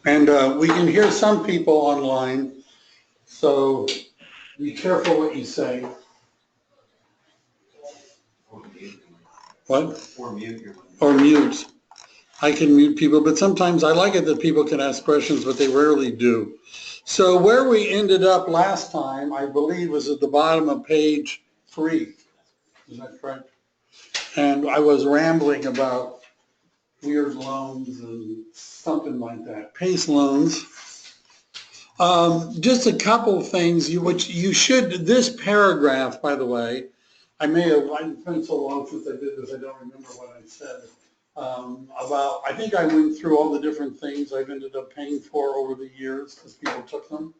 And we can hear some people online, so be careful what you say. What? Or mute your. Or mute. I can mute people, but sometimes I like it that people can ask questions, but they rarely do. So where we ended up last time, I believe, was at the bottom of page 3. Is that correct? And I was rambling about weird loans and something like that. PACE loans. Just a couple things, which you should, this paragraph, by the way, it's been so long since I did this, I don't remember what I said. I think I went through all the different things I've ended up paying for over the years because people took them.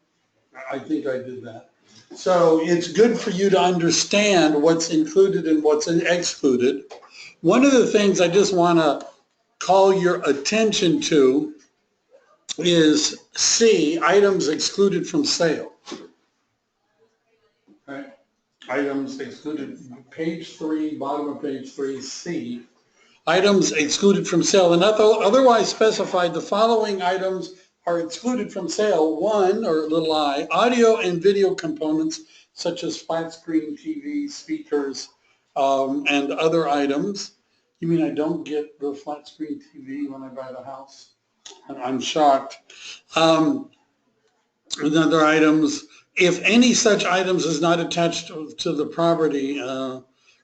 I think I did that. So it's good for you to understand what's included and what's excluded. One of the things I just want to call your attention to is C, items excluded from sale. Right? Items excluded, page 3, bottom of page 3, C. Items excluded from sale, and otherwise specified, the following items are excluded from sale. 1, or little I, audio and video components such as flat screen TV, speakers, and other items. You mean I don't get the flat screen TV when I buy the house? I'm shocked. Other items, if any such items is not attached to the property,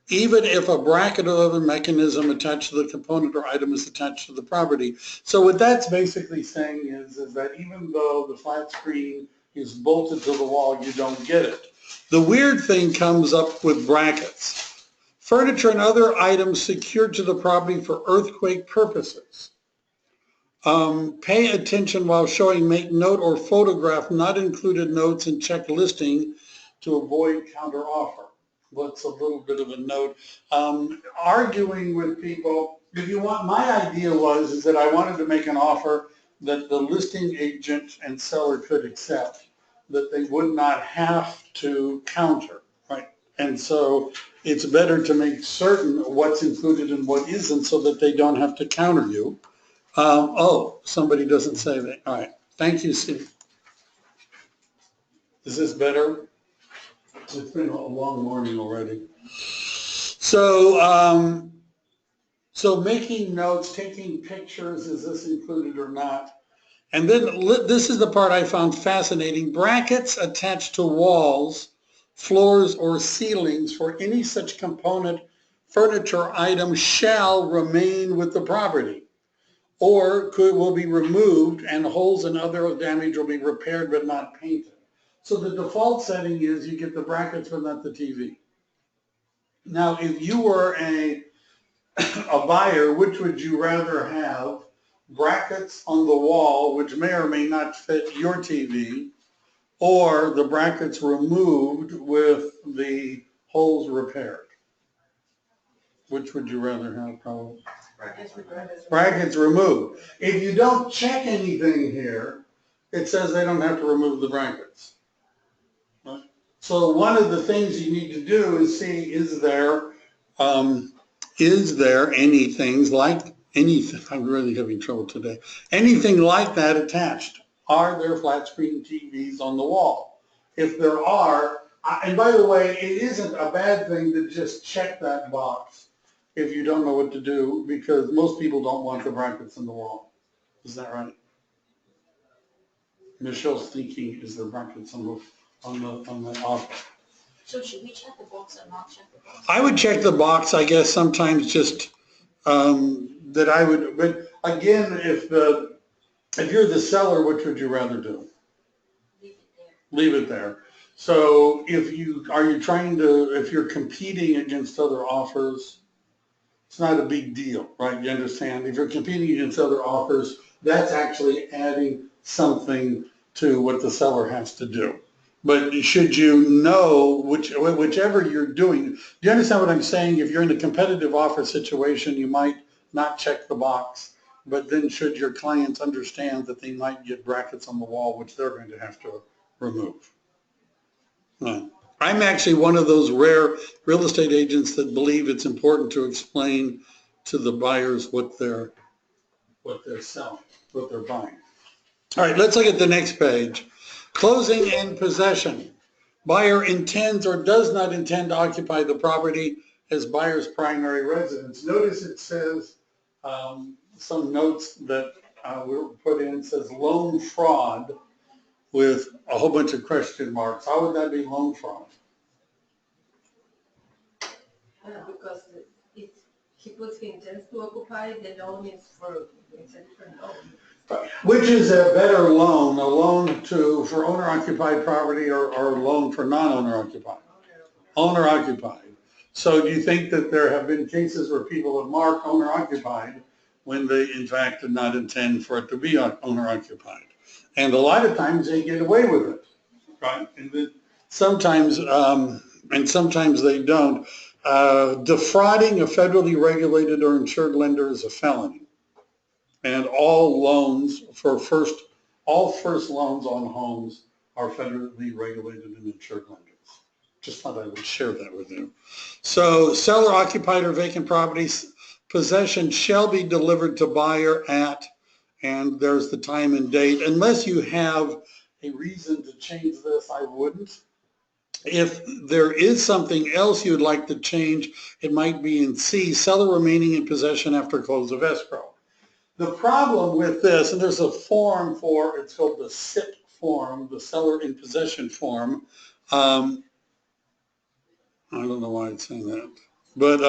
even if a bracket or other mechanism attached to the component or item is attached to the property. So what that's basically saying is that even though the flat screen is bolted to the wall, you don't get it. The weird thing comes up with brackets. Furniture and other items secured to the property for earthquake purposes. Pay attention while showing, make note or photograph not included notes and check listing to avoid counteroffer. What's a little bit of a note? Arguing with people, if you want, my idea is that I wanted to make an offer that the listing agent and seller could accept, that they would not have to counter, right? And so it's better to make certain what's included and what isn't so that they don't have to counter you. Somebody doesn't say that. All right. Thank you, Steve. Is this better? It's been a long morning already. So, so making notes, taking pictures, is this included or not? And then this is the part I found fascinating. Brackets attached to walls, floors, or ceilings for any such component, furniture item shall remain with the property, or will be removed, and holes and other damage will be repaired but not painted. So the default setting is you get the brackets but not the TV. Now, if you were a buyer, which would you rather have? Brackets on the wall, which may or may not fit your TV, or the brackets removed with the holes repaired? Which would you rather have, probably? Brackets removed. If you don't check anything here, it says they don't have to remove the brackets. Right? So one of the things you need to do is see, is there anything like anything, I'm really having trouble today, anything like that attached? Are there flat screen TVs on the wall? If there are, and by the way, it isn't a bad thing to just check that box if you don't know what to do, because most people don't want the brackets in the wall. Is that right? Michelle's thinking, is there brackets on the offer? So should we check the box or not check the box? I would check the box, I guess, sometimes just that I would, but again, if you're the seller, which would you rather do? Leave it there. Leave it there. So if you're competing against other offers, it's not a big deal, right? You understand? If you're competing against other offers, that's actually adding something to what the seller has to do. But should you know, whichever you're doing, do you understand what I'm saying? If you're in a competitive offer situation, you might not check the box, but then should your clients understand that they might get brackets on the wall, which they're going to have to remove. I'm actually one of those rare real estate agents that believe it's important to explain to the buyers what they're selling, what they're buying. All right, let's look at the next page. Closing and possession. Buyer intends or does not intend to occupy the property as buyer's primary residence. Notice it says, some notes that were put in, says loan fraud with a whole bunch of question marks. How would that be loan fraud? Because it's, he puts he intends to occupy, the loan is for, it's a different loan. Which is a better loan, a loan for owner-occupied property or a loan for non-owner occupied? Owner-occupied. So do you think that there have been cases where people have marked owner-occupied when they in fact did not intend for it to be owner-occupied? And a lot of times they get away with it, right? And then sometimes they don't. Defrauding a federally regulated or insured lender is a felony. And all first loans on homes are federally regulated and insured lenders. Just thought I would share that with you. So seller occupied or vacant properties, possession shall be delivered to buyer at, and there's the time and date. Unless you have a reason to change this, I wouldn't. If there is something else you'd like to change, it might be in C, seller remaining in possession after close of escrow. The problem with this, and there's a form for, it's called the SIP form, the seller in possession form. I don't know why it's saying that, but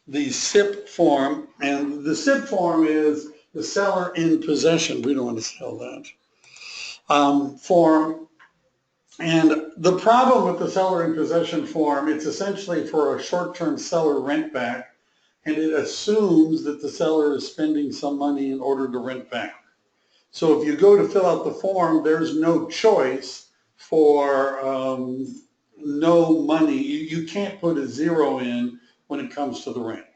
the SIP form, and the SIP form is the seller in possession. We don't want to sell that form. And the problem with the seller in possession form, it's essentially for a short-term seller rent back, and it assumes that the seller is spending some money in order to rent back. So if you go to fill out the form, there's no choice for no money. You can't put a zero in when it comes to the rent.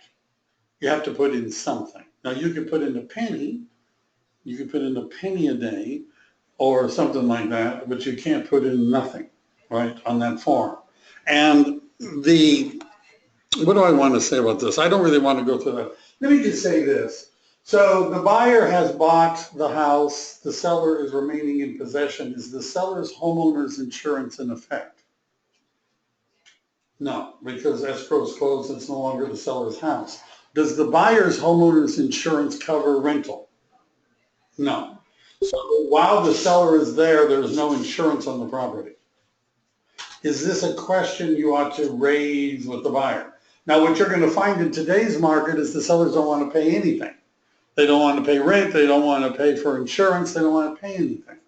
You have to put in something. Now you can put in a penny, you can put in a penny a day or something like that, but you can't put in nothing, right, on that form. And what do I want to say about this? I don't really want to go through that. Let me just say this. So the buyer has bought the house, the seller is remaining in possession. Is the seller's homeowner's insurance in effect? No, because escrow is closed, it's no longer the seller's house. Does the buyer's homeowner's insurance cover rental? No. So while the seller is there, there's no insurance on the property. Is this a question you ought to raise with the buyer? Now, what you're going to find in today's market is the sellers don't want to pay anything. They don't want to pay rent. They don't want to pay for insurance. They don't want to pay anything.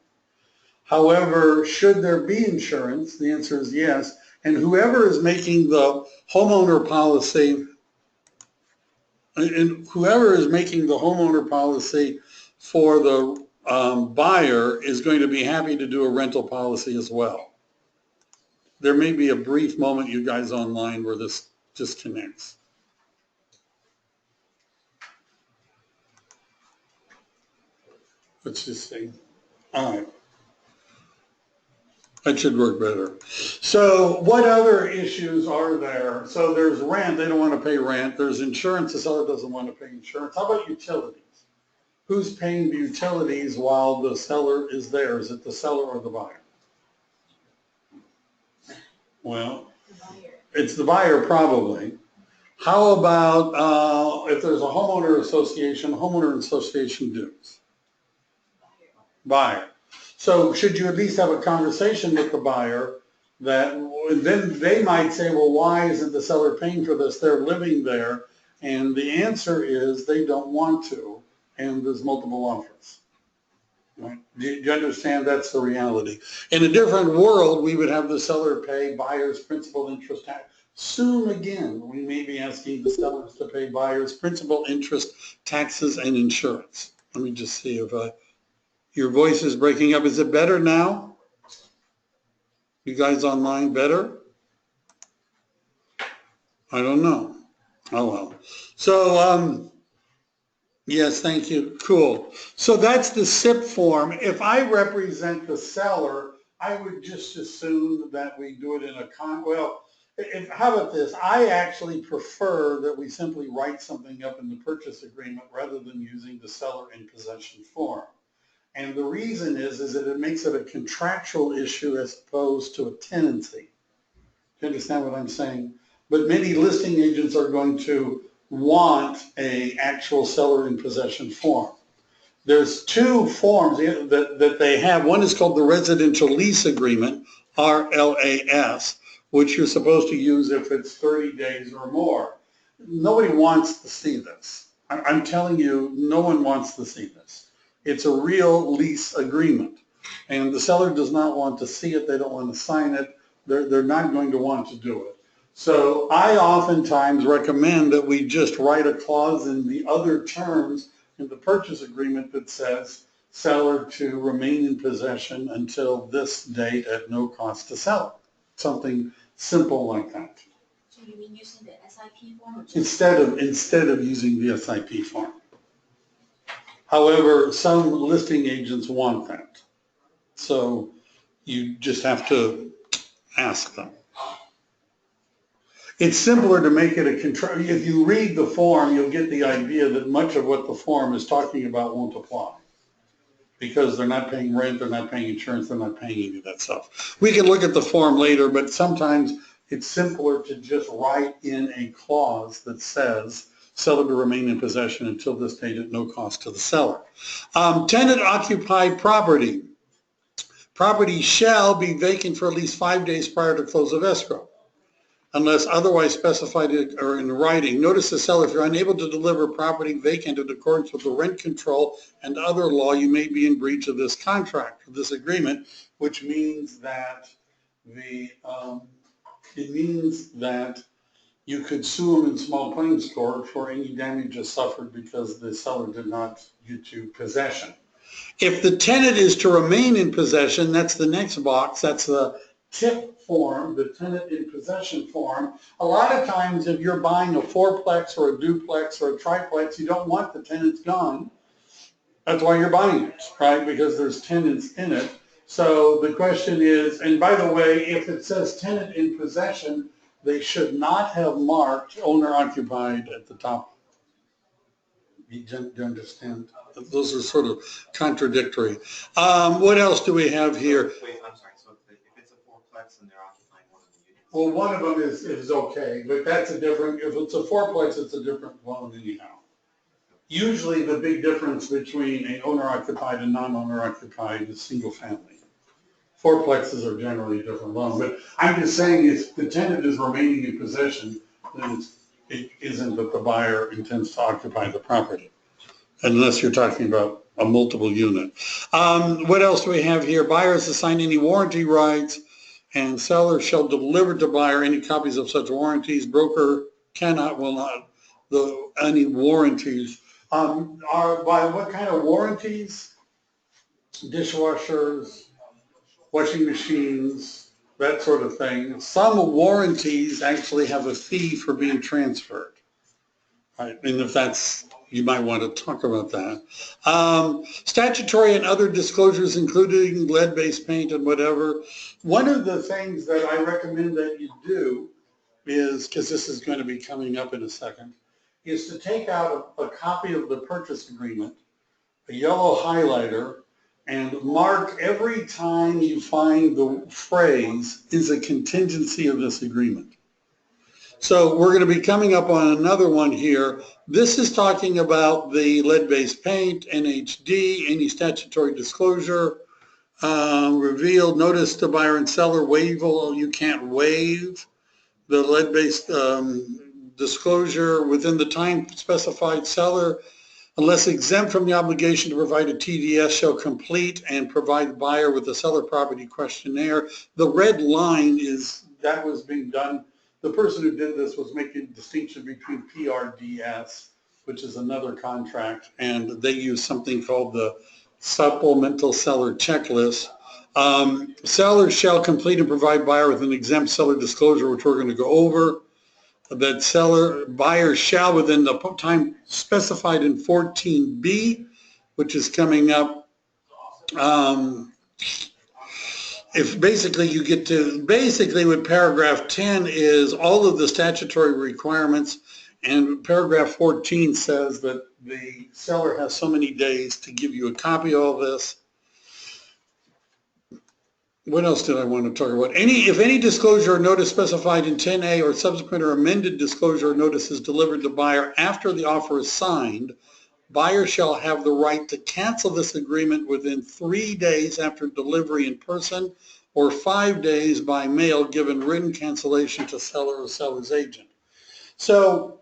However, should there be insurance? The answer is yes. And whoever is making the homeowner policy, for the buyer is going to be happy to do a rental policy as well. There may be a brief moment, you guys online, where this disconnects. Let's just see. All right. That should work better. So what other issues are there? So there's rent. They don't want to pay rent. There's insurance. The seller doesn't want to pay insurance. How about utilities? Who's paying the utilities while the seller is there? Is it the seller or the buyer? Well, it's the buyer probably. How about if there's a homeowner association dues? Buyer. So should you at least have a conversation with the buyer that then they might say, well, why isn't the seller paying for this? They're living there. And the answer is they don't want to, and there's multiple offers. Right? Do you understand? That's the reality. In a different world, we would have the seller pay buyer's principal interest tax. Soon again, we may be asking the sellers to pay buyer's principal interest taxes and insurance. Let me just see if your voice is breaking up. Is it better now? You guys online better? I don't know. Oh, well. So, yes, thank you. Cool. So that's the SIP form. If I represent the seller, I would just assume that we do it in a how about this? I actually prefer that we simply write something up in the purchase agreement rather than using the seller in possession form. And the reason is that it makes it a contractual issue as opposed to a tenancy. Do you understand what I'm saying? But many listing agents are going to want a actual seller in possession form. There's two forms that they have. One is called the residential lease agreement, RLAS, which you're supposed to use if it's 30 days or more. Nobody wants to see this. I'm telling you, no one wants to see this. It's a real lease agreement. And the seller does not want to see it. They don't want to sign it. They're not going to want to do it. So I oftentimes recommend that we just write a clause in the other terms in the purchase agreement that says seller to remain in possession until this date at no cost to seller. Something simple like that. So you mean using the SIP form or just? Instead of using the SIP form. However, some listing agents want that. So you just have to ask them. It's simpler to make it a control. If you read the form, you'll get the idea that much of what the form is talking about won't apply. Because they're not paying rent, they're not paying insurance, they're not paying any of that stuff. We can look at the form later, but sometimes it's simpler to just write in a clause that says seller to remain in possession until this date at no cost to the seller. Tenant occupied property. Property shall be vacant for at least 5 days prior to close of escrow, unless otherwise specified or in writing. Notice the seller, if you're unable to deliver property vacant in accordance with the rent control and other law, you may be in breach of this contract, of this agreement, which means that you could sue them in small claims court for any damages suffered because the seller did not get to possession. If the tenant is to remain in possession, that's the next box, that's the TIP form, the tenant in possession form. A lot of times if you're buying a fourplex or a duplex or a triplex, you don't want the tenants gone. That's why you're buying it, right? Because there's tenants in it. So the question is, and by the way, if it says tenant in possession, they should not have marked owner occupied at the top. You understand? Those are sort of contradictory. What else do we have here? Wait, I'm sorry. So if it's a fourplex and they're occupying one of the units? Well, one of them is okay, but that's a different, if it's a fourplex, it's a different loan anyhow. Usually the big difference between an owner-occupied and non-owner occupied is single family. Fourplexes are generally a different loan, but I'm just saying if the tenant is remaining in possession, then it isn't that the buyer intends to occupy the property, unless you're talking about a multiple unit. What else do we have here? Buyers assign any warranty rights, and seller shall deliver to buyer any copies of such warranties. Broker cannot, will not, any warranties. Are by what kind of warranties? Dishwashers, washing machines, that sort of thing. Some warranties actually have a fee for being transferred. Right, and if that's, you might want to talk about that. Statutory and other disclosures, including lead-based paint and whatever. One of the things that I recommend that you do is, because this is going to be coming up in a second, is to take out a copy of the purchase agreement, a yellow highlighter, and mark every time you find the phrase is a contingency of this agreement. So we're going to be coming up on another one here. This is talking about the lead-based paint, NHD, any statutory disclosure, revealed notice to buyer and seller, waiver, you can't waive the lead-based disclosure within the time specified. Seller, unless exempt from the obligation to provide a TDS, shall complete and provide buyer with a seller property questionnaire. The red line is, that was being done. The person who did this was making a distinction between PRDS, which is another contract, and they use something called the supplemental seller checklist. Seller shall complete and provide buyer with an exempt seller disclosure, which we're going to go over. That buyer shall, within the time specified in 14B, which is coming up, if basically you get to, basically with paragraph 10 is all of the statutory requirements, And paragraph 14 says that the seller has so many days to give you a copy of all this. What else did I want to talk about? If any disclosure or notice specified in 10A or subsequent or amended disclosure or notice is delivered to buyer after the offer is signed, buyer shall have the right to cancel this agreement within 3 days after delivery in person or 5 days by mail, given written cancellation to seller or seller's agent. So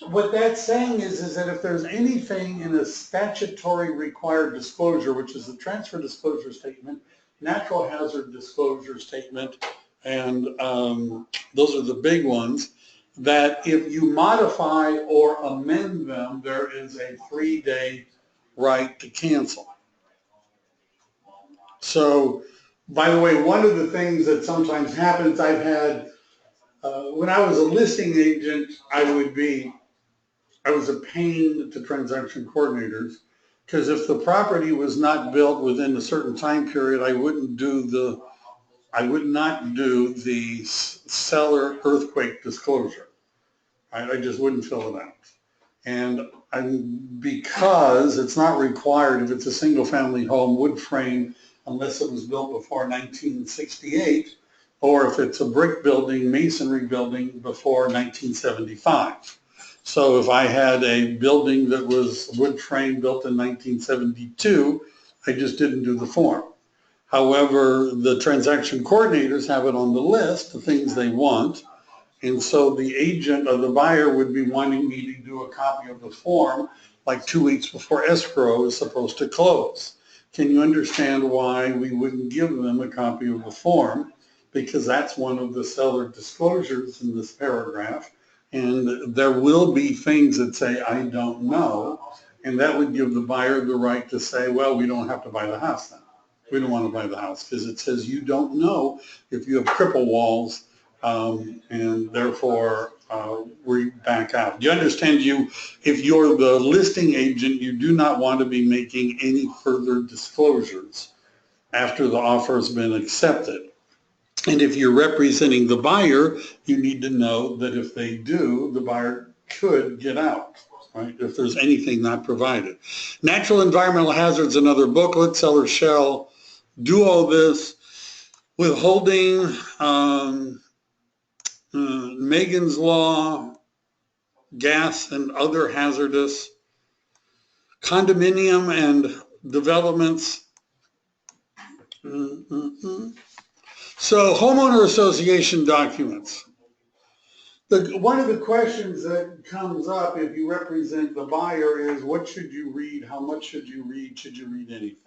what that's saying is that if there's anything in a statutory required disclosure, which is the transfer disclosure statement, natural hazard disclosure statement, and those are the big ones, that if you modify or amend them, there is a 3-day right to cancel. So, by the way, one of the things that sometimes happens, I've had, when I was a listing agent, I was a pain to transaction coordinators, because if the property was not built within a certain time period, I would not do the seller earthquake disclosure. I just wouldn't fill it out. And because it's not required if it's a single family home, wood frame, unless it was built before 1968, or if it's a brick building, masonry building before 1975. So if I had a building that was wood frame built in 1972, I just didn't do the form. However, the transaction coordinators have it on the list, the things they want. And so the agent or the buyer would be wanting me to do a copy of the form like 2 weeks before escrow is supposed to close. Can you understand why we wouldn't give them a copy of the form? Because that's one of the seller disclosures in this paragraph. And there will be things that say, I don't know. And that would give the buyer the right to say, well, we don't have to buy the house then. We don't want to buy the house because it says you don't know if you have cripple walls, and therefore we back out. Do you understand? If you're the listing agent, you do not want to be making any further disclosures after the offer has been accepted. And if you're representing the buyer, you need to know that if they do, the buyer could get out, right, if there's anything not provided. Natural environmental hazards, another booklet. Seller shall do all this. Withholding, Megan's Law, gas and other hazardous, condominium and developments. So homeowner association documents. One of the questions that comes up if you represent the buyer is, what should you read? How much should you read? Should you read anything?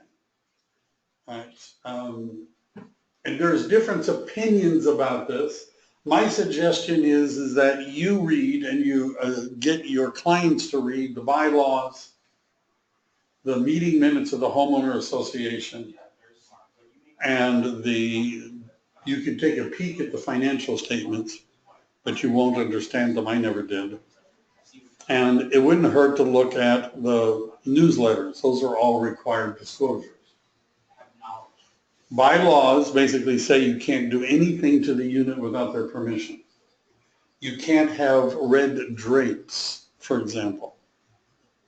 Right. And there's different opinions about this. My suggestion is that you read and you get your clients to read the bylaws, the meeting minutes of the homeowner association, and you can take a peek at the financial statements, but you won't understand them. I never did. And it wouldn't hurt to look at the newsletters. Those are all required disclosures. Bylaws basically say you can't do anything to the unit without their permission. You can't have red drapes, for example,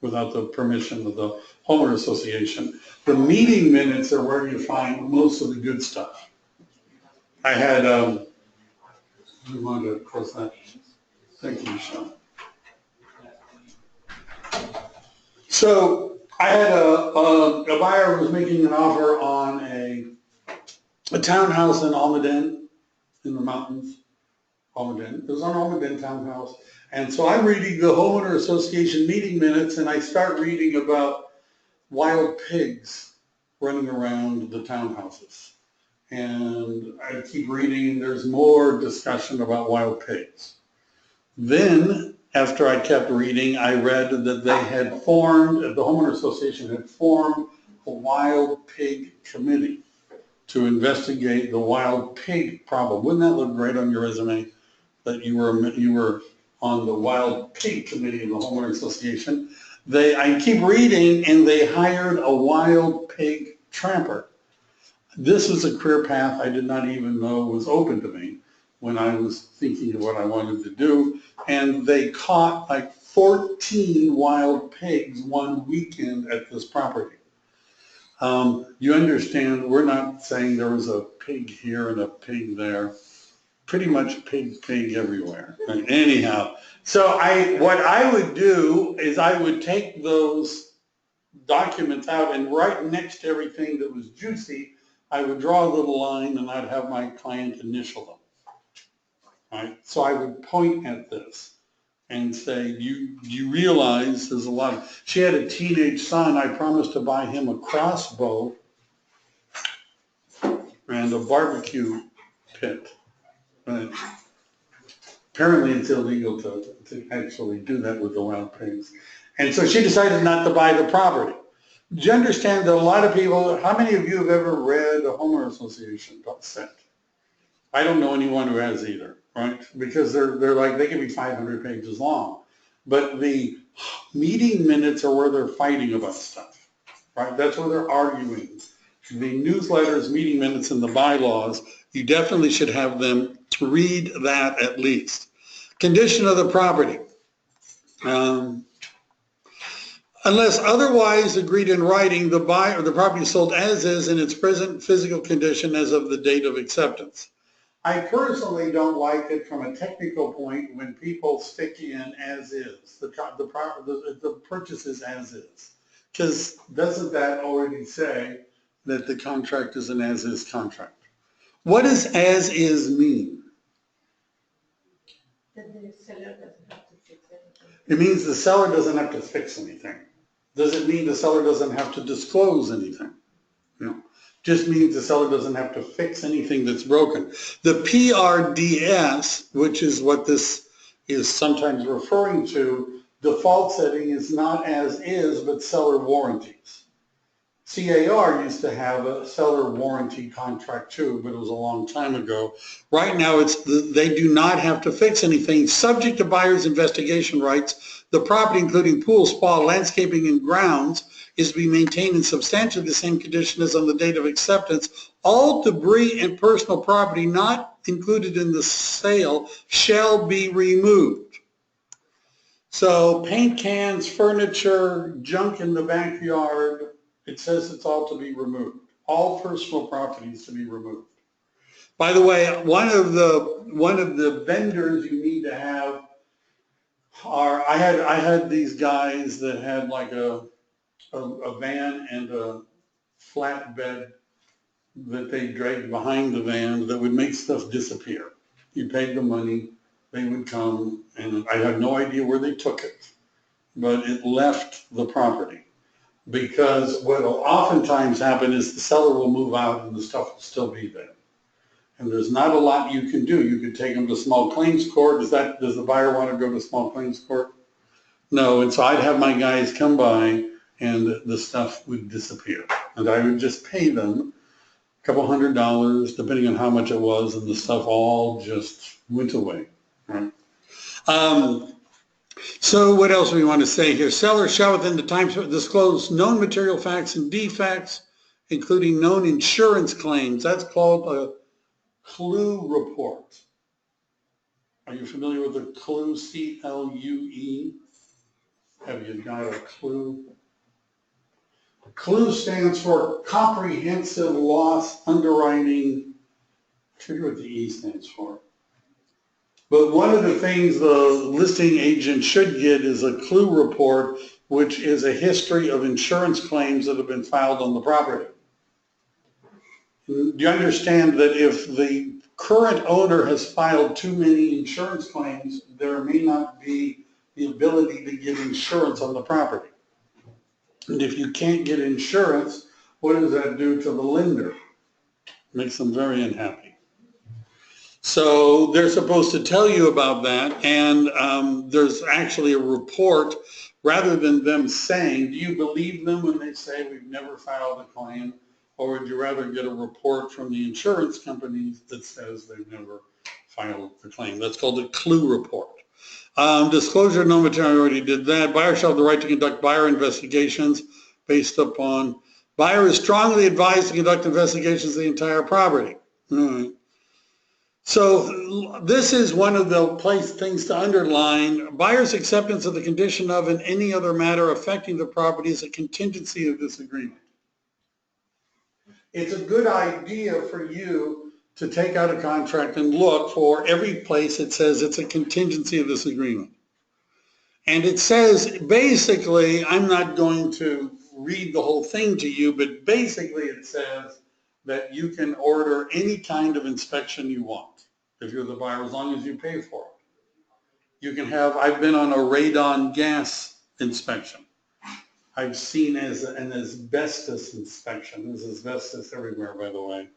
without the permission of the homeowner association. The meeting minutes are where you find most of the good stuff. I had, I wanted to close that. Thank you, Michelle. So I had a buyer who was making an offer on a townhouse in Almaden, in the mountains. Almaden. It was on Almaden townhouse. And so I'm reading the homeowner association meeting minutes, and I start reading about wild pigs running around the townhouses. And I keep reading, and there's more discussion about wild pigs. Then, after I kept reading, I read that they had formed, the homeowner association had formed a wild pig committee to investigate the wild pig problem. Wouldn't that look great on your resume, that you were on the wild pig committee of the homeowner association? I keep reading, and they hired a wild pig tramper. This is a career path I did not even know was open to me. when I was thinking of what I wanted to do. And they caught like 14 wild pigs one weekend at this property. You understand, we're not saying there was a pig here and a pig there. Pretty much pig everywhere. Anyhow, so what I would do is I would take those documents out, and right next to everything that was juicy, I would draw a little line and I'd have my client initial them. Right? So I would point at this and say, you realize there's a lot of, she had a teenage son, I promised to buy him a crossbow and a barbecue pit. But apparently it's illegal to actually do that with the wild pigs. And so she decided not to buy the property. Do you understand that a lot of people, how many of you have ever read a homeowner association set? I don't know anyone who has either, right? Because they're like, they can be 500 pages long. But the meeting minutes are where they're fighting about stuff, right? That's where they're arguing. The newsletters, meeting minutes, and the bylaws, you definitely should have them read that at least. Condition of the property. Unless otherwise agreed in writing, the property is sold as is in its present physical condition as of the date of acceptance. I personally don't like it from a technical point when people stick in as is. The purchase is as is. Because doesn't that already say that the contract is an as is contract? What does as is mean? That the seller doesn't have to fix anything. It means the seller doesn't have to fix anything. Does it mean the seller doesn't have to disclose anything? No. Just means the seller doesn't have to fix anything that's broken. The PRDS, which is what this is sometimes referring to, default setting is not as is, but seller warranties. CAR used to have a seller warranty contract too, but it was a long time ago. Right now, they do not have to fix anything. Subject to buyer's investigation rights, the property, including pool, spa, landscaping, and grounds, is to be maintained in substantially the same condition as on the date of acceptance. All debris and personal property not included in the sale shall be removed. So paint cans, furniture, junk in the backyard, it says it's all to be removed. All personal property is to be removed. By the way, one of the vendors you need to have are, I had these guys that had like a van and a flatbed that they dragged behind the van that would make stuff disappear. You paid the money, they would come, and I had no idea where they took it, but it left the property. Because what will oftentimes happen is the seller will move out and the stuff will still be there. And there's not a lot you can do. You could take them to small claims court. Does the buyer want to go to small claims court? No, and so I'd have my guys come by and the stuff would disappear. And I would just pay them a couple $100, depending on how much it was, and the stuff all just went away. Right? So what else do we want to say here? Seller shall within the time disclose known material facts and defects, including known insurance claims. That's called a clue report. Are you familiar with the clue, C-L-U-E? Have you got a clue? CLUE stands for Comprehensive Loss Underwriting. I forget what the E stands for. But one of the things the listing agent should get is a CLUE report, which is a history of insurance claims that have been filed on the property. Do you understand that if the current owner has filed too many insurance claims, there may not be the ability to get insurance on the property? And if you can't get insurance, what does that do to the lender? Makes them very unhappy. So they're supposed to tell you about that, and there's actually a report, rather than them saying, do you believe them when they say we've never filed a claim, or would you rather get a report from the insurance companies that says they've never filed the claim? That's called a CLUE report. Disclosure of no material, I already did that. Buyer shall have the right to conduct buyer investigations based upon, buyer is strongly advised to conduct investigations of the entire property. All right. So this is one of the things to underline. Buyer's acceptance of the condition of and any other matter affecting the property is a contingency of this agreement. It's a good idea for you to take out a contract and look for every place it says it's a contingency of this agreement. And it says, basically, I'm not going to read the whole thing to you, but basically it says that you can order any kind of inspection you want if you're the buyer, as long as you pay for it. You can have, I've been on a radon gas inspection. I've seen as an asbestos inspection. There's asbestos everywhere, by the way.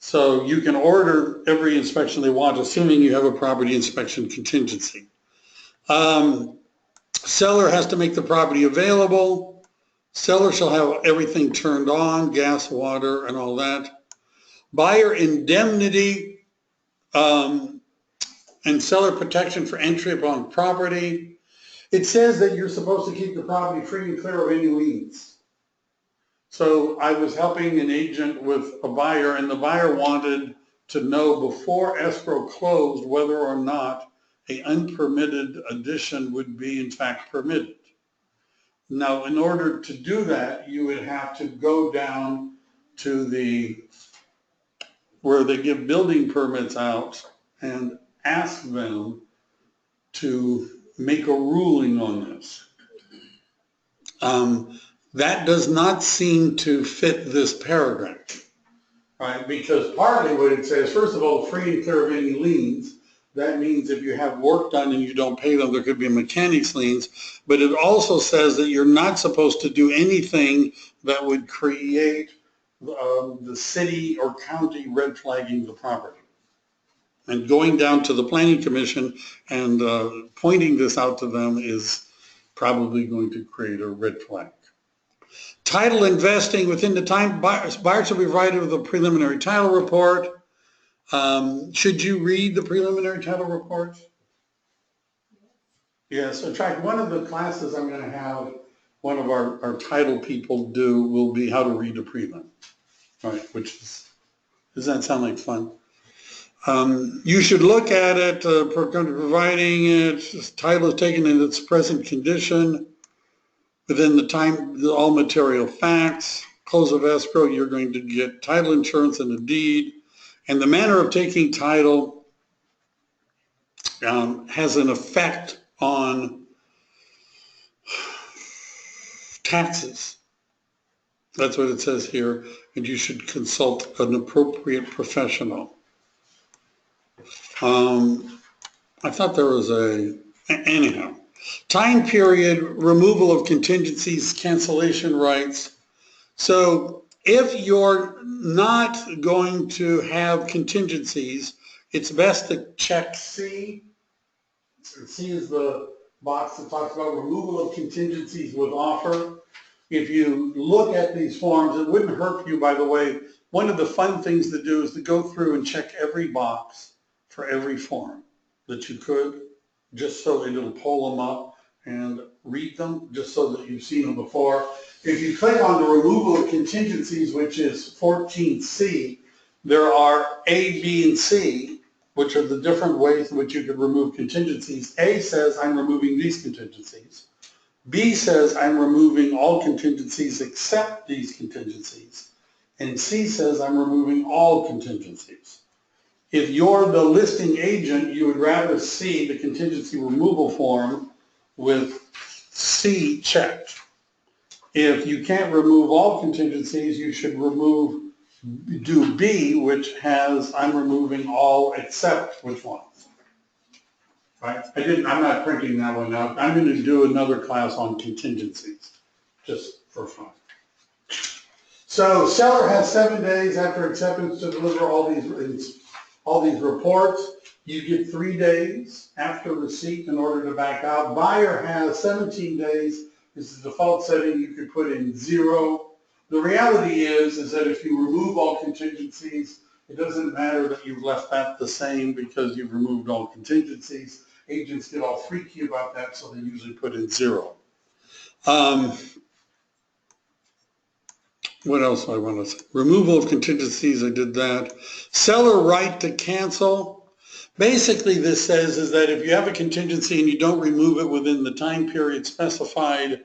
So you can order every inspection they want, assuming you have a property inspection contingency. Seller has to make the property available. Seller shall have everything turned on, gas, water, and all that. Buyer indemnity and seller protection for entry upon property. It says that you're supposed to keep the property free and clear of any liens. So I was helping an agent with a buyer, and the buyer wanted to know before escrow closed whether or not an unpermitted addition would be in fact permitted. Now, in order to do that, you would have to go down to where they give building permits out and ask them to make a ruling on this. That does not seem to fit this paragraph, right? Because partly what it says, first of all, free and clear of any liens. That means if you have work done and you don't pay them, there could be a mechanics liens. But it also says that you're not supposed to do anything that would create the city or county red flagging the property. And going down to the planning commission and pointing this out to them is probably going to create a red flag. Title investing within the time, buyers will be provided with a preliminary title report. Should you read the preliminary title report? Yes, in fact, one of the classes I'm going to have one of our title people do will be how to read a prelim, right? Does that sound like fun? You should look at it, providing it, title is taken in its present condition, within the time, all material facts, close of escrow, you're going to get title insurance and a deed, and the manner of taking title has an effect on taxes. That's what it says here, and you should consult an appropriate professional. I thought there was anyhow. Time period, removal of contingencies, cancellation rights. So if you're not going to have contingencies, it's best to check C. C is the box that talks about removal of contingencies with offer. If you look at these forms, it wouldn't hurt you, by the way. One of the fun things to do is to go through and check every box for every form that you could, just so it'll pull them up and read them, just so that you've seen them before. If you click on the removal of contingencies, which is 14C, there are A, B, and C, which are the different ways in which you could remove contingencies. A says, I'm removing these contingencies. B says, I'm removing all contingencies except these contingencies. And C says, I'm removing all contingencies. If you're the listing agent, you would rather see the contingency removal form with C checked. If you can't remove all contingencies, you should do B, which has, I'm removing all except which ones. Right? I'm not printing that one out. I'm going to do another class on contingencies, just for fun. So seller has 7 days after acceptance to deliver all these reports. You get 3 days after receipt in order to back out. Buyer has 17 days. This is the default setting. You could put in 0. The reality is that if you remove all contingencies, it doesn't matter that you've left that the same because you've removed all contingencies. Agents get all freaky about that, so they usually put in 0. What else do I want to say? Removal of contingencies, I did that. Seller right to cancel. Basically, this says is that if you have a contingency and you don't remove it within the time period specified,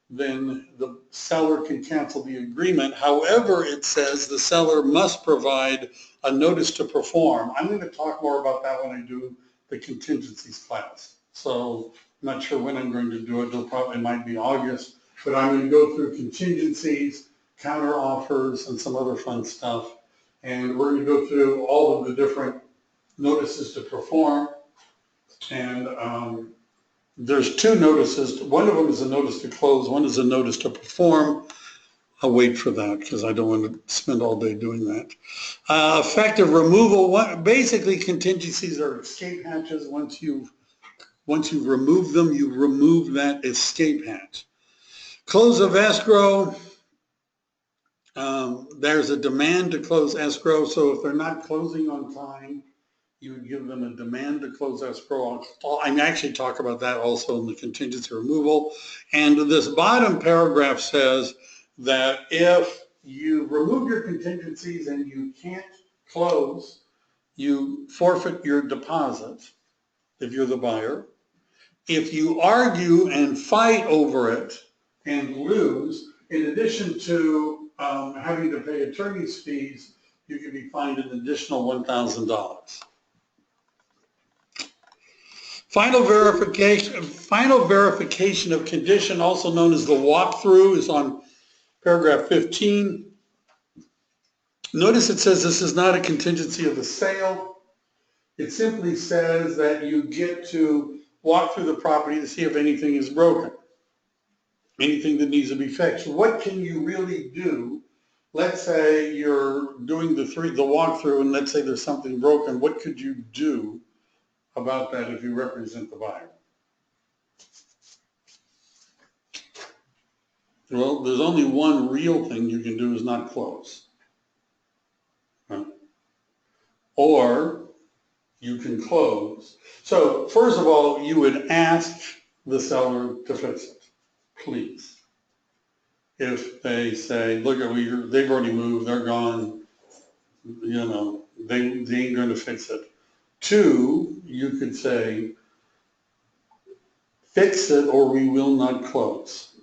then the seller can cancel the agreement. However, it says the seller must provide a notice to perform. I'm going to talk more about that when I do the contingencies class. So I'm not sure when I'm going to do it. It might be August, but I'm going to go through contingencies, counter offers, and some other fun stuff. And we're going to go through all of the different notices to perform. And there's two notices. One of them is a notice to close. One is a notice to perform. I'll wait for that because I don't want to spend all day doing that. Effective removal. Basically, contingencies are escape hatches. Once you've removed them, you remove that escape hatch. Close of escrow. There's a demand to close escrow. So if they're not closing on time, you would give them a demand to close escrow. I actually talk about that also in the contingency removal. And this bottom paragraph says that if you remove your contingencies and you can't close, you forfeit your deposit if you're the buyer. If you argue and fight over it and lose, in addition to having to pay attorney's fees, you can be fined an additional $1,000. Final verification of condition, also known as the walkthrough, is on paragraph 15. Notice it says this is not a contingency of the sale. It simply says that you get to walk through the property to see if anything is broken, anything that needs to be fixed. What can you really do? Let's say you're doing the walkthrough and let's say there's something broken. What could you do about that if you represent the buyer? Well, there's only one real thing you can do is not close. Or you can close. So first of all, you would ask the seller to fix it, please. If they say, look, they've already moved, they're gone, they ain't going to fix it. Two, you could say, fix it or we will not close.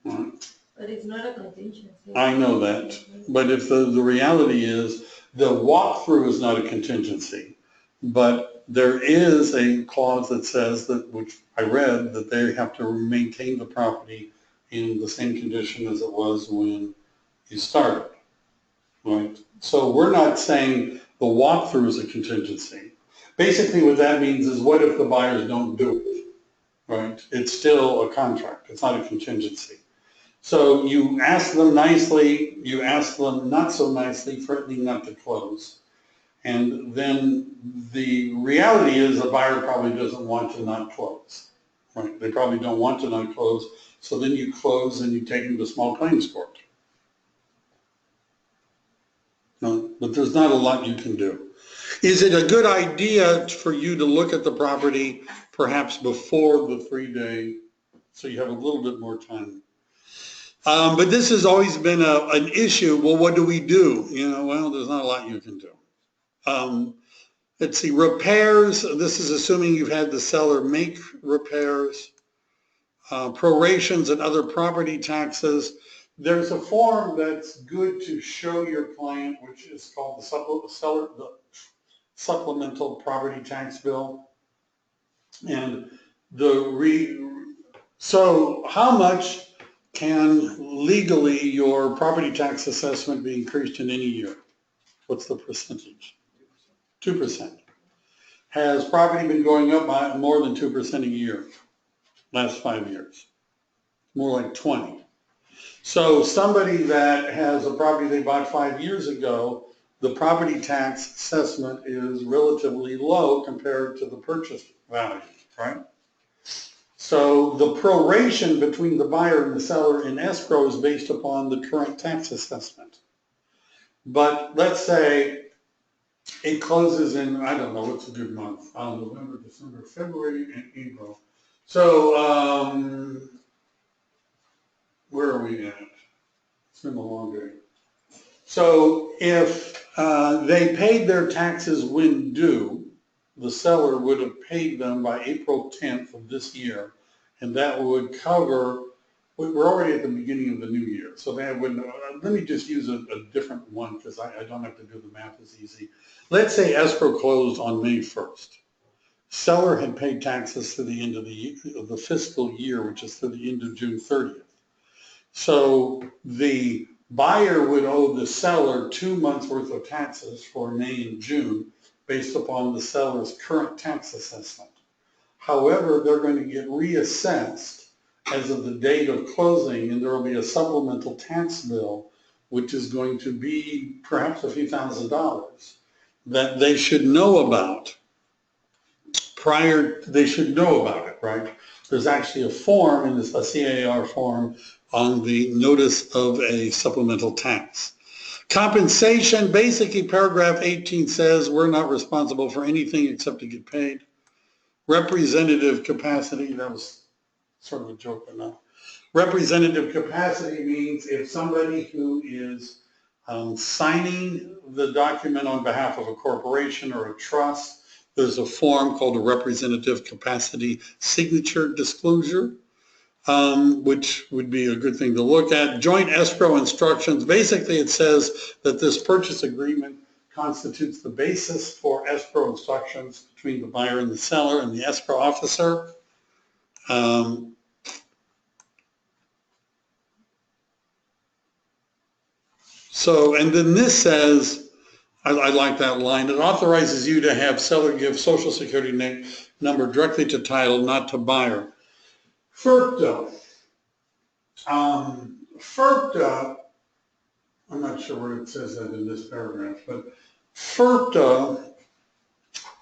Right. But it's not a contingency. I know that, but if the reality is the walkthrough is not a contingency, but there is a clause that says that, which I read, that they have to maintain the property in the same condition as it was when you started, right? So we're not saying the walkthrough is a contingency. Basically what that means is what if the buyers don't do it, right? It's still a contract, it's not a contingency. So you ask them nicely, you ask them not so nicely, threatening not to close. And then the reality is the buyer probably doesn't want to not close, right? They probably don't want to not close. So then you close and you take them to small claims court. No, but there's not a lot you can do. Is it a good idea for you to look at the property perhaps before the 3-day, so you have a little bit more time? But this has always been an issue. Well, what do we do? Well, there's not a lot you can do. Let's see, repairs. This is assuming you've had the seller make repairs. Prorations and other property taxes. There's a form that's good to show your client, which is called the supplemental property tax bill. And so how much can legally your property tax assessment be increased in any year? What's the percentage? 2%. Has property been going up by more than 2% a year last 5 years? More like 20. So somebody that has a property they bought 5 years ago, the property tax assessment is relatively low compared to the purchase value, right? So the proration between the buyer and the seller in escrow is based upon the current tax assessment. But let's say it closes in, I don't know, what's a good month? November, December, February, and April. So where are we at? been a long day. So if they paid their taxes when due, the seller would have paid them by April 10th of this year, and that would cover, we're already at the beginning of the new year, so that would, let me just use a different one because I don't have to do the math as easy. Let's say escrow closed on May 1st. Seller had paid taxes to the end of the fiscal year, which is to the end of June 30th. So the buyer would owe the seller 2 months worth of taxes for May and June based upon the seller's current tax assessment. However, they're going to get reassessed as of the date of closing, and there will be a supplemental tax bill, which is going to be perhaps a few $1,000s that they should know about. They should know about it, right? There's actually a form, and it's a CAR form on the notice of a supplemental tax. Compensation, basically paragraph 18 says we're not responsible for anything except to get paid. Representative capacity, that was sort of a joke, but not. Representative capacity means if somebody who is signing the document on behalf of a corporation or a trust, there's a form called a representative capacity signature disclosure, which would be a good thing to look at. Joint escrow instructions, basically it says that this purchase agreement constitutes the basis for escrow instructions between the buyer and the seller and the escrow officer. And then this says, I like that line, it authorizes you to have seller give social security number directly to title, not to buyer. FERPTA. FERPTA, I'm not sure where it says that in this paragraph, but FERPTA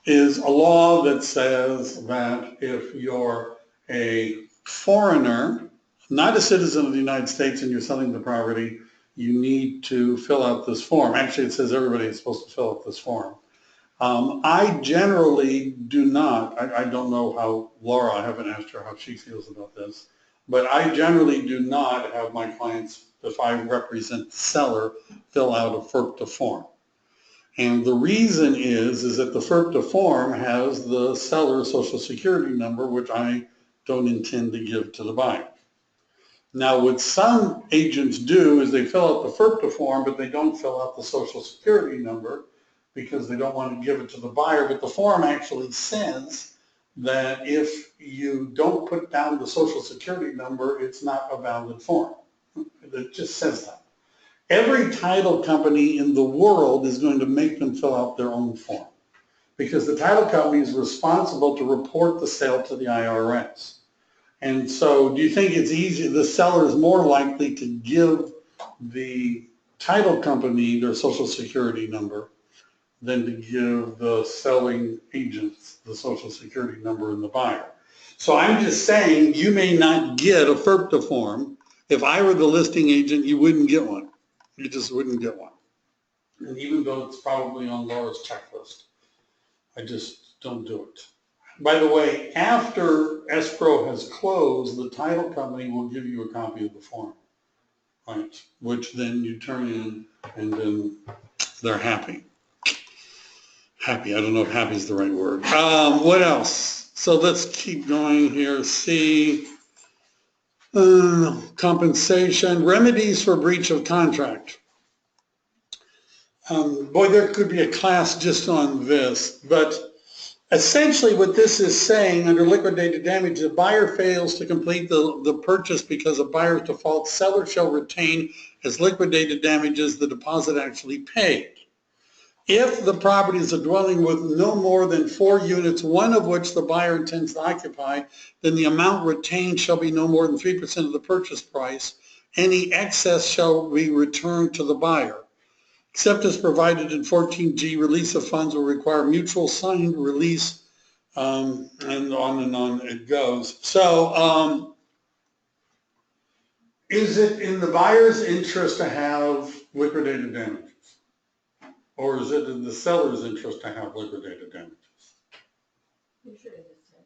is a law that says that if you're a foreigner, not a citizen of the United States, and you're selling the property, you need to fill out this form. Actually, it says everybody is supposed to fill out this form. I generally do not, I don't know how Laura, I haven't asked her how she feels about this, but I generally do not have my clients, if I represent the seller, fill out a FERPTA form. And the reason is that the FERPTA form has the seller's social security number, which I don't intend to give to the buyer. Now, what some agents do is they fill out the FERPTA form, but they don't fill out the social security number because they don't want to give it to the buyer. But the form actually says that if you don't put down the social security number, it's not a valid form. It just says that. Every title company in the world is going to make them fill out their own form because the title company is responsible to report the sale to the IRS. And so do you think it's easy, the seller is more likely to give the title company their social security number than to give the selling agents the social security number and the buyer? So I'm just saying you may not get a FERPTA form. If I were the listing agent, you wouldn't get one. You just wouldn't get one. And even though it's probably on Laura's checklist, I just don't do it. By the way, after escrow has closed, the title company will give you a copy of the form, right? Which then you turn in and then they're happy. Happy, I don't know if happy is the right word. What else? So let's keep going here. See, compensation, remedies for breach of contract. Boy, there could be a class just on this, but essentially what this is saying under liquidated damage, the buyer fails to complete the purchase because of buyer's default, seller shall retain as liquidated damages the deposit actually paid. If the property is a dwelling with no more than 4 units, one of which the buyer intends to occupy, then the amount retained shall be no more than 3% of the purchase price. Any excess shall be returned to the buyer. Except as provided in 14G, release of funds will require mutual signed release, and on it goes. So is it in the buyer's interest to have liquidated damages? Or is it in the seller's interest to have liquidated damages? Usually the seller.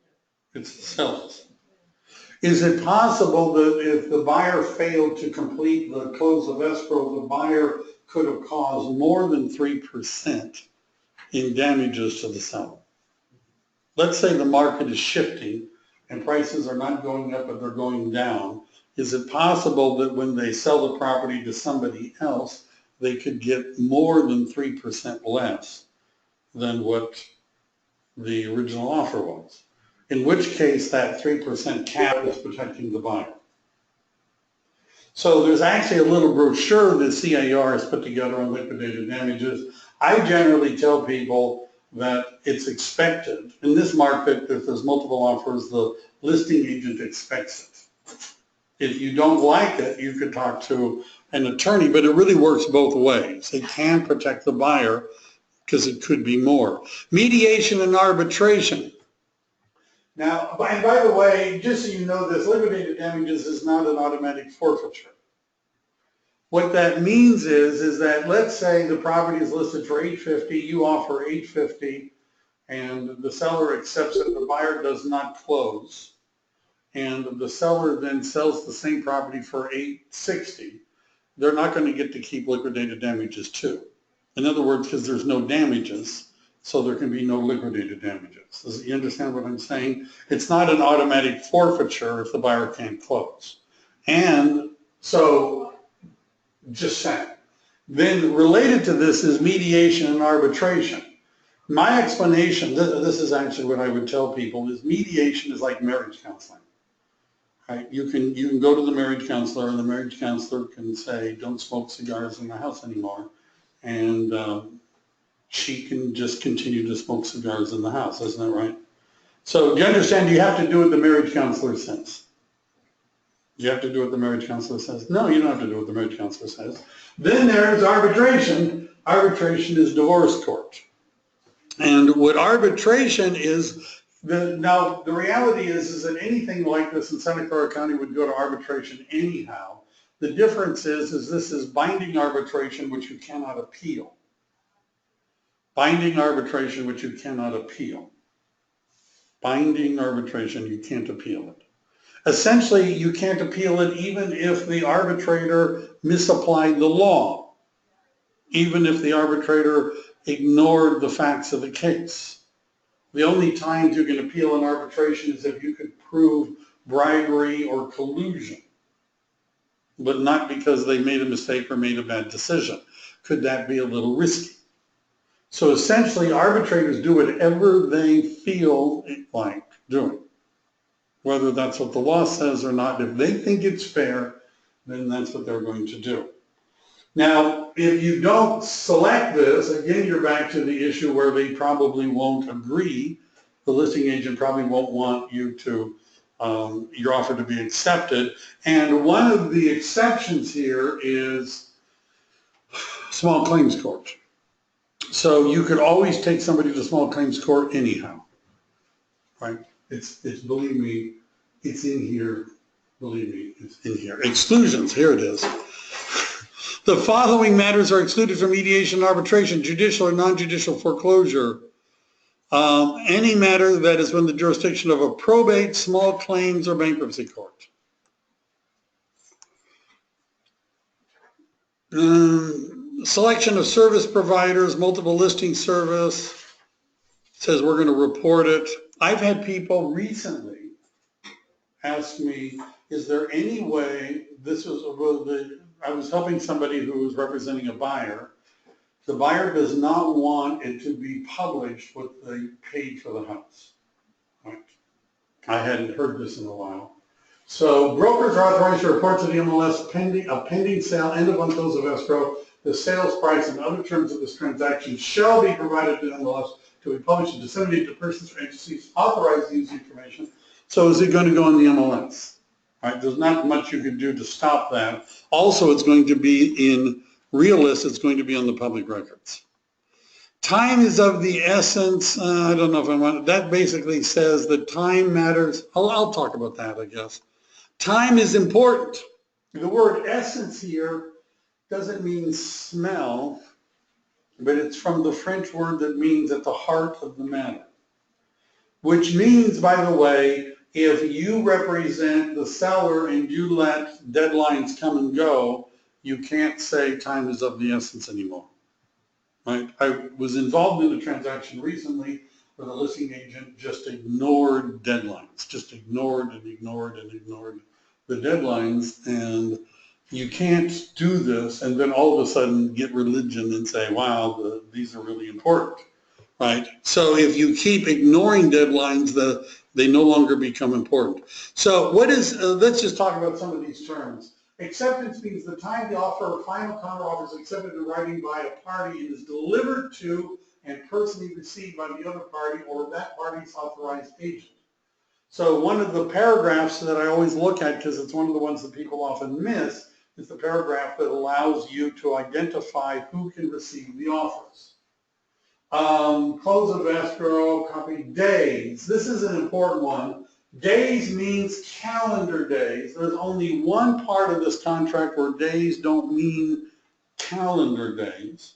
It's the seller's. Is it possible that if the buyer failed to complete the close of escrow, the buyer could have caused more than 3% in damages to the seller? Let's say the market is shifting and prices are not going up, but they're going down. Is it possible that when they sell the property to somebody else, they could get more than 3% less than what the original offer was? In which case that 3% cap is protecting the buyer. So there's actually a little brochure that CAR has put together on liquidated damages. I generally tell people that it's expected. In this market, if there's multiple offers, the listing agent expects it. If you don't like it, you could talk to an attorney, but it really works both ways. It can protect the buyer because it could be more. Mediation and arbitration. Now, and by the way, just so you know this, liquidated damages is not an automatic forfeiture. What that means is that let's say the property is listed for $850, you offer $850, and the seller accepts it, the buyer does not close, and the seller then sells the same property for $860, they're not going to get to keep liquidated damages too. In other words, because there's no damages, so there can be no liquidated damages. Does you understand what I'm saying? It's not an automatic forfeiture if the buyer can't close. And so, just saying. Then related to this is mediation and arbitration. My explanation, this is actually what I would tell people, is mediation is like marriage counseling. Right? You can go to the marriage counselor, and the marriage counselor can say, don't smoke cigars in the house anymore. And she can just continue to smoke cigars in the house, isn't that right? So do you understand you have to do what the marriage counselor says? You have to do what the marriage counselor says? No, you don't have to do what the marriage counselor says. Then there's arbitration. Arbitration is divorce court. And what arbitration is, now the reality is that anything like this in Santa Clara County would go to arbitration anyhow. The difference is this is binding arbitration which you cannot appeal. Binding arbitration which you cannot appeal. Binding arbitration, you can't appeal it. Essentially, you can't appeal it even if the arbitrator misapplied the law, even if the arbitrator ignored the facts of the case. The only times you can appeal an arbitration is if you could prove bribery or collusion, but not because they made a mistake or made a bad decision. Could that be a little risky? So essentially, arbitrators do whatever they feel like doing, whether that's what the law says or not. If they think it's fair, then that's what they're going to do. Now, if you don't select this, again, you're back to the issue where they probably won't agree. The listing agent probably won't want you to, your offer to be accepted. And one of the exceptions here is small claims court. So you could always take somebody to small claims court anyhow, right? It's believe me, it's in here. Believe me, it's in here. Exclusions, here it is. The following matters are excluded from mediation and arbitration: judicial or non-judicial foreclosure. Any matter that is within the jurisdiction of a probate, small claims, or bankruptcy court. Selection of service providers, multiple listing service, says we're going to report it. I've had people recently ask me, is there any way, I was helping somebody who was representing a buyer. The buyer does not want it to be published what they paid for the house. Right? I hadn't heard this in a while. So brokers are authorized to report to the MLS a pending sale and upon close of escrow. The sales price and other terms of this transaction shall be provided to the MLS to be published and disseminated to persons or entities authorized to use the information. So is it going to go on the MLS? Right? There's not much you can do to stop that. Also, it's going to be in Realist, it's going to be on the public records. Time is of the essence. I don't know if I want, that basically says that time matters. I'll talk about that, I guess. Time is important. The word essence here doesn't mean smell, but it's from the French word that means at the heart of the matter. Which means, by the way, if you represent the seller and you let deadlines come and go, you can't say time is of the essence anymore. Right? I was involved in a transaction recently where the listing agent just ignored deadlines, just ignored the deadlines, and you can't do this and then all of a sudden get religion and say, wow, these are really important, right? So if you keep ignoring deadlines, they no longer become important. So what is, let's just talk about some of these terms. Acceptance means the time the offer or final counteroffer is accepted in writing by a party and is delivered to and personally received by the other party or that party's authorized agent. So one of the paragraphs that I always look at, because it's one of the ones that people often miss, is the paragraph that allows you to identify who can receive the offers. Close of escrow, copy days. This is an important one. Days means calendar days. There's only one part of this contract where days don't mean calendar days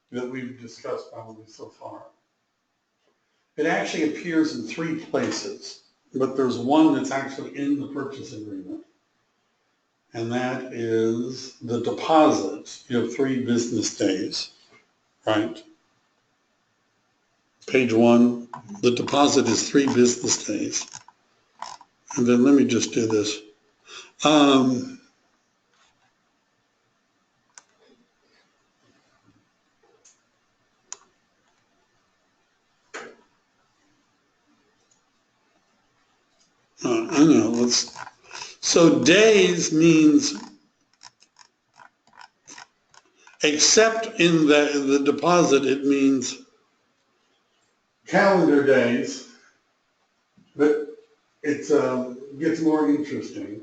that we've discussed probably so far. It actually appears in 3 places, but there's one that's actually in the purchase agreement. And that is the deposit. You have 3 business days, right? Page 1, the deposit is 3 business days. And then let me just do this. I know, so days means, except in the deposit, it means calendar days, but it gets more interesting.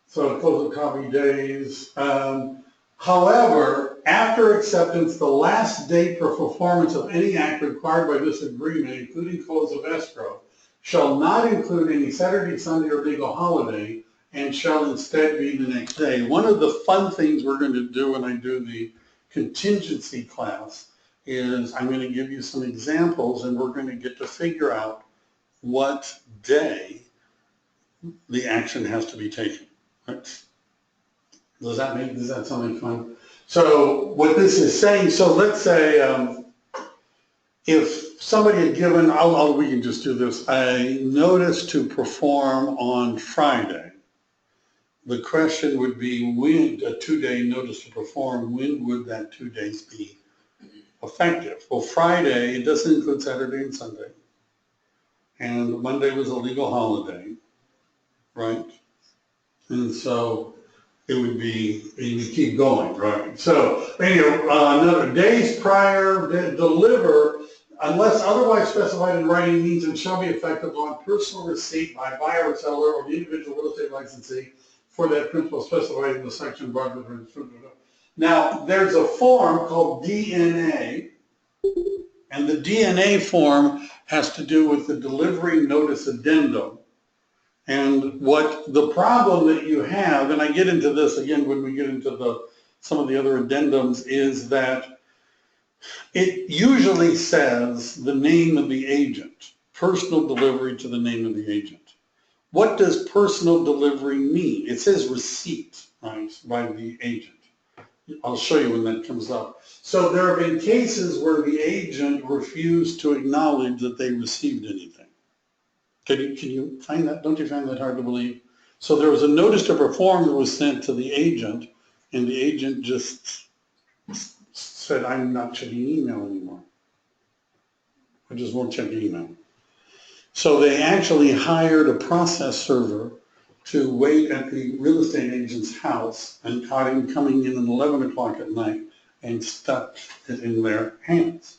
So close of copy days. However, after acceptance, the last date for performance of any act required by this agreement, including close of escrow, shall not include any Saturday, Sunday, or legal holiday, and shall instead be the next day. One of the fun things we're going to do when I do the contingency class is I'm going to give you some examples, and we're going to get to figure out what day the action has to be taken. Right? Does that sound like fun? So what this is saying, so let's say if somebody had given, we can just do this, a notice to perform on Friday, the question would be, when a 2-day notice to perform, when would that 2 days be effective? Well, Friday, it doesn't include Saturday and Sunday. And Monday was a legal holiday, right? And so it would be, you keep going, right? So anyway, another days prior, deliver, unless otherwise specified in writing, means and shall be effective on personal receipt by buyer or seller or the individual real estate licensee for that principle specified in the section above. Now, there's a form called DNA, and the DNA form has to do with the delivery notice addendum. And what the problem that you have, and I get into this again when we get into some of the other addendums, is that it usually says the name of the agent, personal delivery to the name of the agent. What does personal delivery mean? It says receipt, right, by the agent. I'll show you when that comes up. So there have been cases where the agent refused to acknowledge that they received anything. Can you find that? Don't you find that hard to believe? So there was a notice to perform that was sent to the agent, and the agent just said, I'm not checking email anymore. I just won't check email. So they actually hired a process server to wait at the real estate agent's house and caught him coming in at 11 o'clock at night and stuck it in their hands.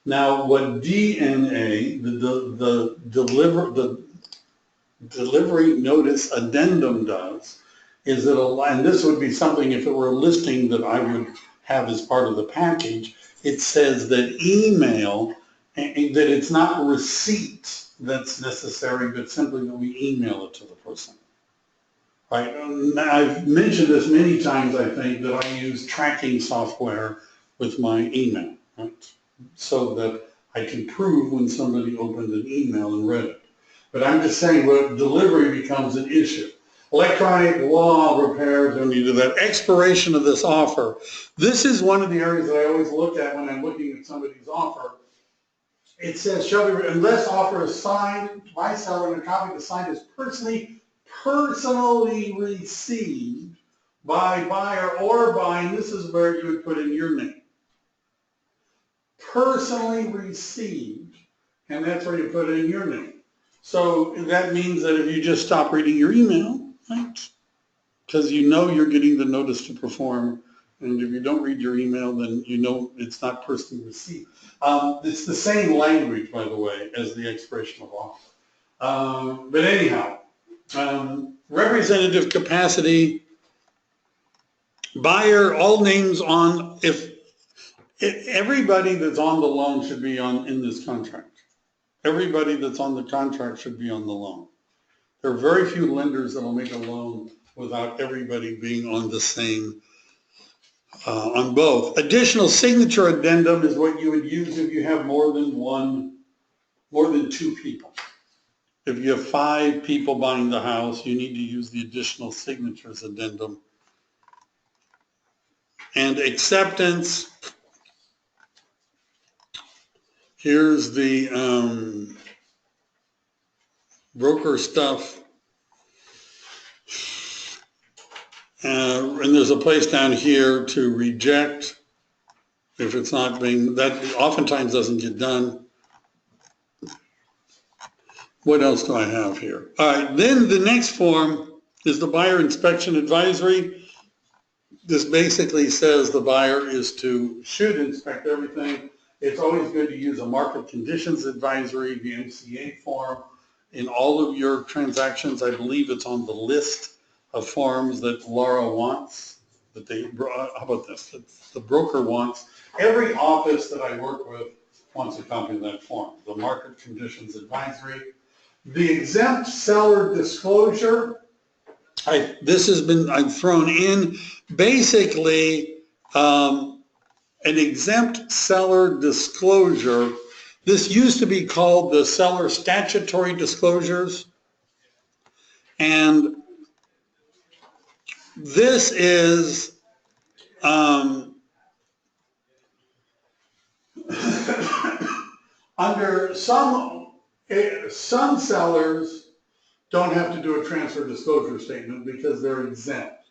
Now, what DNA, the delivery notice addendum does is it, and this would be something if it were a listing that I would have as part of the package, it says that email, and that it's not receipt that's necessary, but simply that we email it to the person. Right? I've mentioned this many times, I think, that I use tracking software with my email, right? So that I can prove when somebody opened an email and read it. But I'm just saying, what delivery becomes an issue. Electronic law repairs, when you do that. Expiration of this offer. This is one of the areas that I always look at when I'm looking at somebody's offer. It says, shall be, unless offer is signed by seller and a copy of the sign is personally received by buyer or by, and this is where you would put in your name. Personally received, and that's where you put in your name. So that means that if you just stop reading your email, right, because you know you're getting the notice to perform, and if you don't read your email, then you know it's not personally received. It's the same language, by the way, as the expiration of offer. But anyhow, representative capacity, buyer, all names on, if everybody that's on the loan should be in this contract. Everybody that's on the contract should be on the loan. There are very few lenders that will make a loan without everybody being on the same, on both. Additional signature addendum is what you would use if you have more than two people. If you have 5 people buying the house, you need to use the additional signatures addendum. And acceptance, here's the broker stuff. And there's a place down here to reject if it's not being, that oftentimes doesn't get done. What else do I have here? All right, then the next form is the buyer inspection advisory. This basically says the buyer should inspect everything. It's always good to use a market conditions advisory, the MCA form, in all of your transactions. I believe it's on the list of forms that Laura wants, that how about this, that the broker wants. Every office that I work with wants a copy of that form, the market conditions advisory. The exempt seller disclosure, this has been, I've thrown in, basically an exempt seller disclosure. This used to be called the seller statutory disclosures. And this is under some sellers don't have to do a transfer disclosure statement because they're exempt.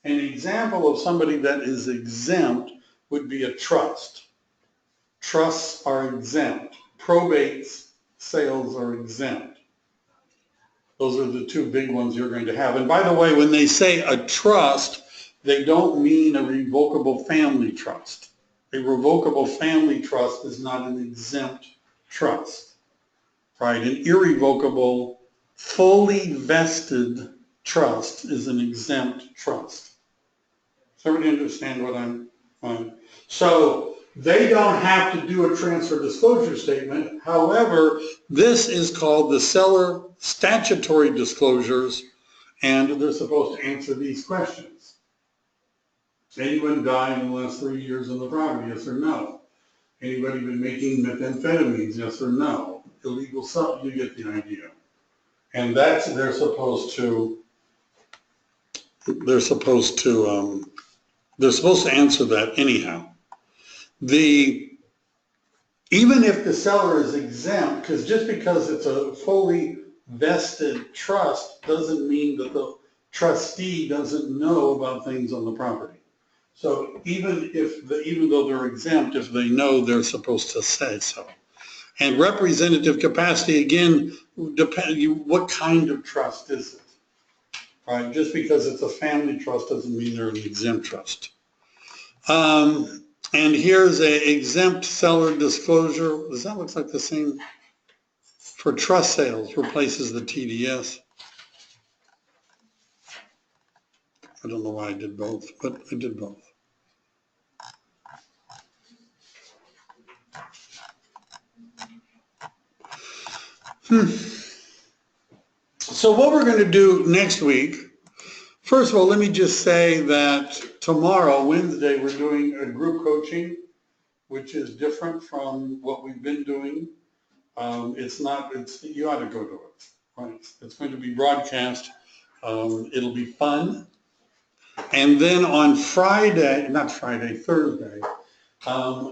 An example of somebody that is exempt would be a trust. Trusts are exempt. Probates, sales are exempt. Those are the 2 big ones you're going to have. And by the way, when they say a trust, they don't mean a revocable family trust. A revocable family trust is not an exempt trust, right? An irrevocable, fully vested trust is an exempt trust. Does everybody understand what I'm on? So they don't have to do a transfer disclosure statement. However, this is called the seller statutory disclosures, and they're supposed to answer these questions. Anyone died in the last 3 years on the property, yes or no? Anybody been making methamphetamines, yes or no? Illegal stuff, you get the idea. And that's, they're supposed to answer that anyhow. Even if the seller is exempt, because just because it's a fully vested trust doesn't mean that the trustee doesn't know about things on the property. So even though they're exempt, if they know, they're supposed to say so. And representative capacity, again, what kind of trust is it? Right? Just because it's a family trust doesn't mean they're an exempt trust. And here's a exempt seller disclosure. Does that look like the same? For trust sales, replaces the TDS. I don't know why I did both, but I did both. So what we're going to do next week, first of all, let me just say that tomorrow, Wednesday, we're doing a group coaching, which is different from what we've been doing. You ought to go to it. Right, it's going to be broadcast. It'll be fun. And then on Thursday,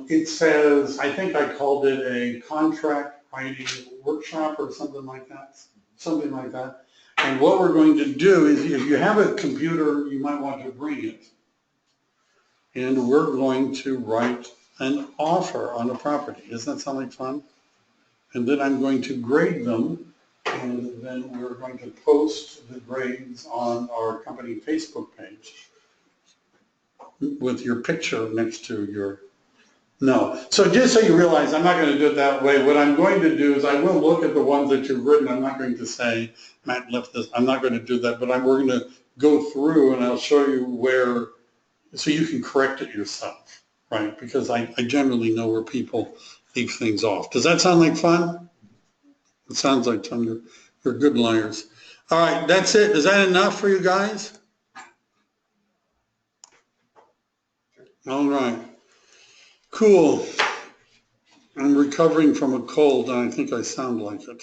it says, I think I called it a contract writing workshop or something like that. And what we're going to do is, if you have a computer, you might want to bring it. And we're going to write an offer on a property. Doesn't that sound like fun? And then I'm going to grade them, and then we're going to post the grades on our company Facebook page with your picture next to your, no. So just so you realize, I'm not going to do it that way. What I'm going to do is I will look at the ones that you've written. I'm not going to say, Matt left this. I'm not going to do that, but we're going to go through and I'll show you where, so you can correct it yourself, right? Because I generally know where people leave things off. Does that sound like fun? It sounds like fun. You're good liars. All right, that's it. Is that enough for you guys? All right. Cool. I'm recovering from a cold and I think I sound like it.